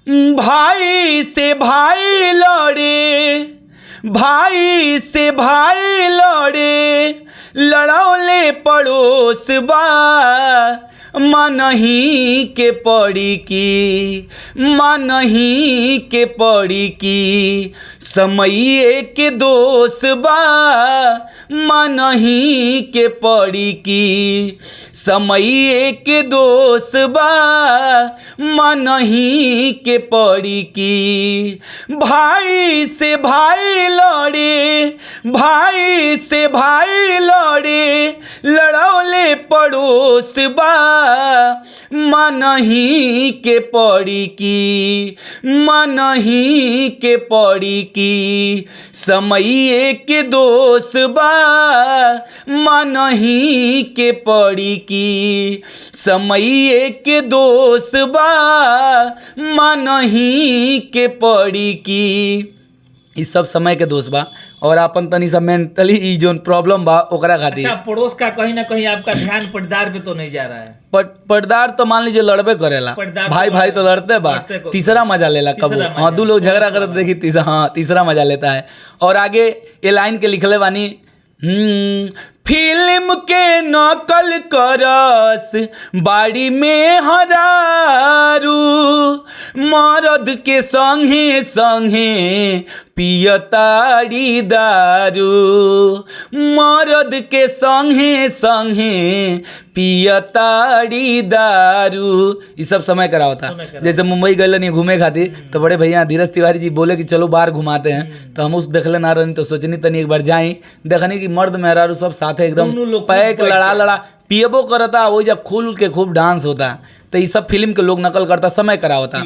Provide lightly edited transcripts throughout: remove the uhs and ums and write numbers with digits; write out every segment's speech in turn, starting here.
भाई से भाई लड़े, भाई से भाई लड़े, लड़ौले पड़ोस बा, मनही के पड़ी की, मनही के पड़ी की, समय के दोष बा, मनही के पड़ी की, समय के दोष बा, मनही के पड़ी की। भाई से भाई लड़े, भाई से भाई लड़े, लड़ौले पड़ोस बा, मनही के पड़ी की, मनही के पड़ी की, समय के दोष बा, मनही के पड़ी की, समय के दोष बा, मनही के पड़ी की। ई सब समय के दोष बा और अपन तनी सा मेंटली ई जोन प्रॉब्लम बा ओकरा खातिर। अच्छा, पड़ोस का कहीं ना कहीं आपका ध्यान पटदार पे तो नहीं जा रहा है? पटदार तो मान लीजिए लड़बे करेला, भाई भाई तो लड़ते बा, तीसरा मजा लेला कबो। हाँ, दो लोग झगड़ा करते देखी तीसरा मजा लेता है। और आगे ये लाइन के लिखले बानी, फिल्म के नकल करस बाड़ी में हरारू, मर्द के संगे संगे पियताड़ी दारू, मर्द के संगे संगे पियताड़ी दारू। ये सब समय करा होता। जैसे मुंबई गए नहीं घूमे खातिर तो बड़े भैया धीरज तिवारी जी बोले कि चलो बाहर घुमाते हैं, तो हम उस देखले ना रहनी तो सोचनी तनी एक बार जाई, देखनी कि मर्द मेहरारू सब साथ एकदम पैक लड़ा पियबो करता, वो जब खुल के खूब डांस होता। तो ये सब फिल्म के लोग नकल करता, समय करा होता।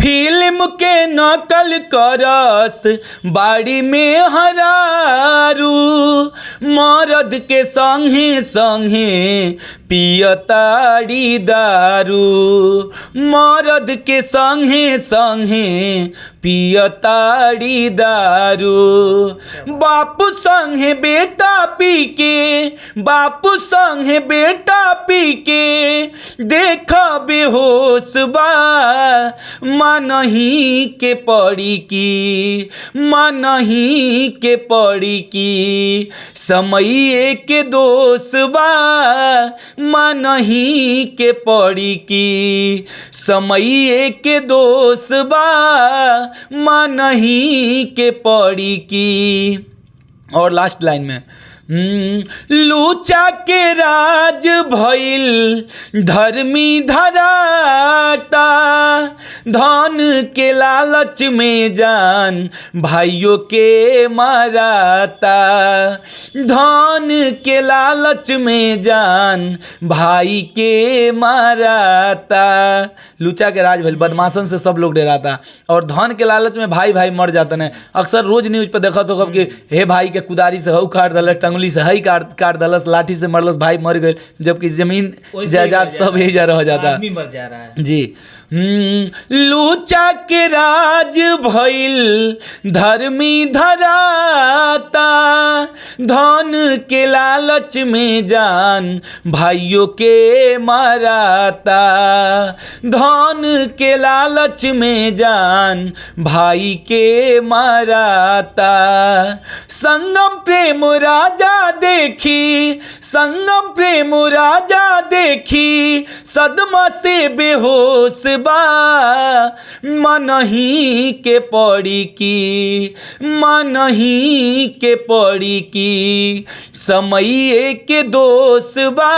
फिल्म के नकल करस बाड़ी में हरारू, मर्द के संगे संगे पियताड़ी दारू, मर्द के संगे संगे पियताड़ी दारू। बापू संगे बेटा पी के, बापू संगे बेटा पी के, देख बेहोश बा, मनही के पड़ी की, मनही के पड़ी की, समय के दोष बा, मनही के पड़ी की, समय के दोष बा, मनही के पड़ी की। और लास्ट लाइन में, लूचा के राज भइल धर्मी धराता, धन के लालच में जान भाइयों के माराता, धन के लालच में जान भाई के माराता। लूचा के राज भइल, बदमाशन से सब लोग डराता और धन के लालच में भाई भाई मर जाते हैं। अक्सर रोज न्यूज पे देखा तो कब कि हे भाई के कुदारी से हऊ काट दलस, टंगली से हई काट दलस, लाठी से मरलस, भाई मर गए, जबकि जमीन जायदाद सब यही जा रहा जाता, आदमी मर जा रहा है जी। लूचा के राज भइल धर्मी धराता, धन के लालच में जान भाइयों के माराता, धन के लालच में जान भाई के माराता। संगम प्रेम राजा देखी, संगम प्रेम राजा देखी, सदमा से बेहोश बा, मनही के पड़ी की, मनही के पड़ी की, समय के दोष बा,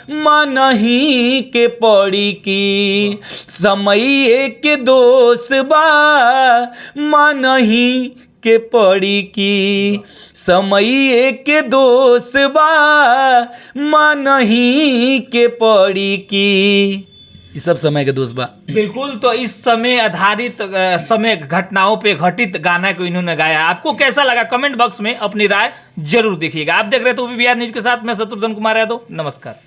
मनही के पड़ी की, समय के दोष बा, मनही के पड़ी की, समय के दोष बा, मनही के पड़ी की। ये सब समय के दोस्त बा। बिल्कुल। तो इस समय आधारित समय घटनाओं पे घटित गाना को इन्होंने गाया। आपको कैसा लगा कमेंट बॉक्स में अपनी राय जरूर देखिएगा। आप देख रहे थे OBBR न्यूज के साथ मैं शत्रुघ्न कुमार यादव। नमस्कार।